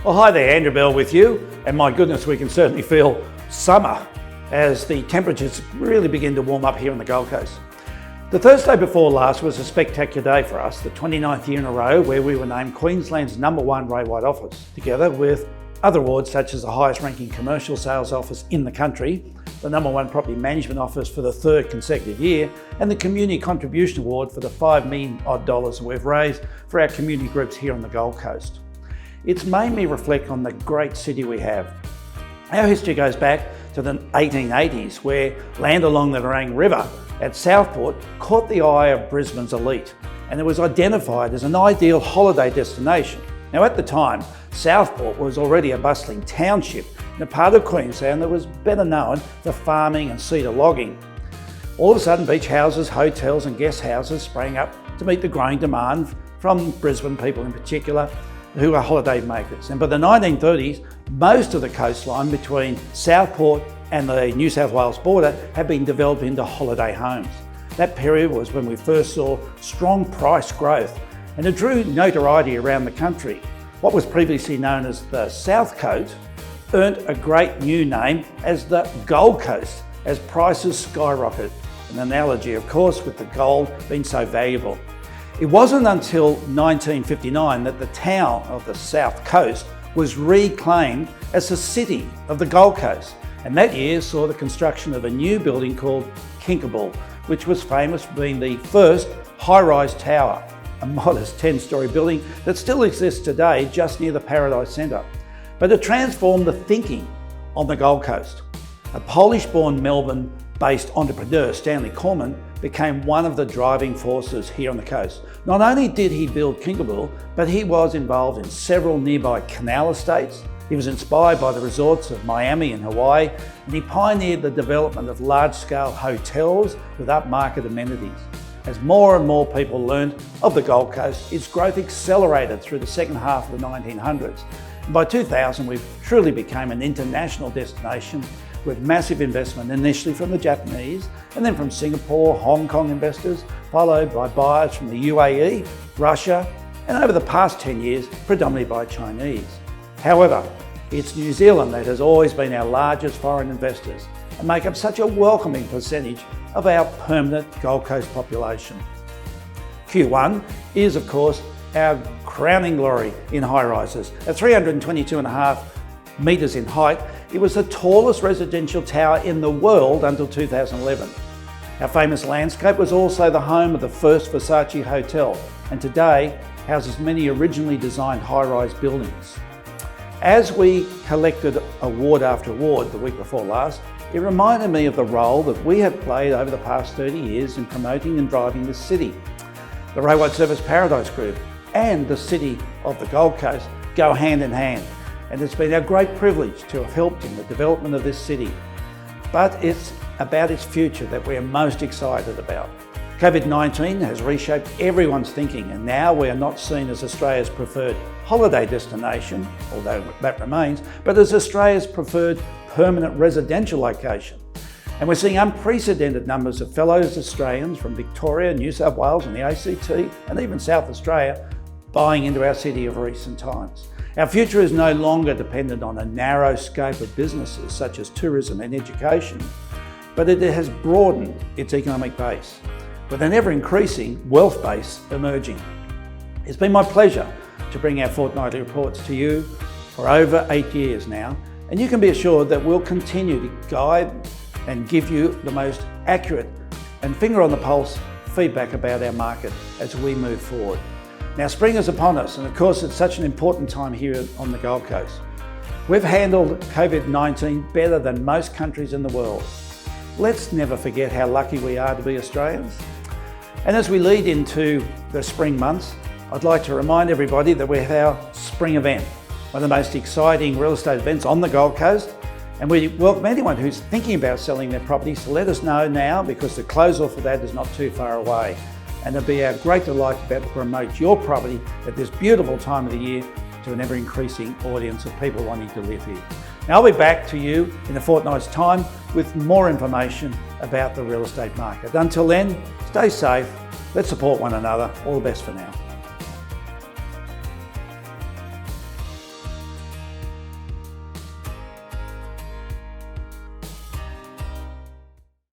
Well, hi there, Andrew Bell with you, and my goodness, we can certainly feel summer as the temperatures really begin to warm up here on the Gold Coast. The Thursday before last was a spectacular day for us, the 29th year in a row where we were named Queensland's #1 railway office, together with other awards such as the highest ranking commercial sales office in the country, the #1 property management office for the third consecutive year, and the community contribution award for the $5 million odd we've raised for our community groups here on the Gold Coast. It's made me reflect on the great city we have. Our history goes back to the 1880s, where land along the Nerang River at Southport caught the eye of Brisbane's elite, and it was identified as an ideal holiday destination. Now at the time, Southport was already a bustling township in a part of Queensland that was better known for farming and cedar logging. All of a sudden, beach houses, hotels and guest houses sprang up to meet the growing demand from Brisbane people in particular, who are holiday makers. And by the 1930s, most of the coastline between Southport and the New South Wales border had been developed into holiday homes. That period was when we first saw strong price growth, and it drew notoriety around the country. What was previously known as the South Coast earned a great new name as the Gold Coast as prices skyrocketed, an analogy of course with the gold being so valuable. It wasn't until 1959 that the town of the South Coast was reclaimed as the city of the Gold Coast, and that year saw the construction of a new building called Kinkaball, which was famous for being the first high-rise tower, a modest 10-storey building that still exists today just near the Paradise Centre. But it transformed the thinking on the Gold Coast. A Polish-born Melbourne-based entrepreneur, Stanley Corman, became one of the driving forces here on the coast. Not only did he build Kinkaball, but he was involved in several nearby canal estates. He was inspired by the resorts of Miami and Hawaii, and he pioneered the development of large-scale hotels with upmarket amenities. As more and more people learned of the Gold Coast, its growth accelerated through the second half of the 1900s. And by 2000, we truly became an international destination with massive investment, initially from the Japanese and then from Singapore, Hong Kong investors, followed by buyers from the UAE, Russia, and over the past 10 years, predominantly by Chinese. However, it's New Zealand that has always been our largest foreign investors and make up such a welcoming percentage of our permanent Gold Coast population. Q1 is, of course, our crowning glory in high-rises. At 322.5 metres in height, it was the tallest residential tower in the world until 2011. Our famous landscape was also the home of the first Versace hotel, and today houses many originally designed high-rise buildings. As we collected award after award the week before last, it reminded me of the role that we have played over the past 30 years in promoting and driving this city. The Railway Service Paradise Group and the City of the Gold Coast go hand in hand, and it's been our great privilege to have helped in the development of this city. But it's about its future that we are most excited about. COVID-19 has reshaped everyone's thinking, and now we are not seen as Australia's preferred holiday destination, although that remains, but as Australia's preferred permanent residential location. And we're seeing unprecedented numbers of fellow Australians from Victoria, New South Wales and the ACT, and even South Australia, buying into our city of recent times. Our future is no longer dependent on a narrow scope of businesses such as tourism and education, but it has broadened its economic base, with an ever-increasing wealth base emerging. It's been my pleasure to bring our fortnightly reports to you for over 8 years now, and you can be assured that we'll continue to guide and give you the most accurate and finger on the pulse feedback about our market as we move forward. Now, spring is upon us, and of course it's such an important time here on the Gold Coast. We've handled COVID-19 better than most countries in the world. Let's never forget how lucky we are to be Australians. And as we lead into the spring months, I'd like to remind everybody that we have our spring event, one of the most exciting real estate events on the Gold Coast. And we welcome anyone who's thinking about selling their properties to let us know now, because the close-off of that is not too far away. And it'll be our great delight to be able to promote your property at this beautiful time of the year to an ever-increasing audience of people wanting to live here. Now, I'll be back to you in a fortnight's time with more information about the real estate market. Until then, stay safe, let's support one another. All the best for now.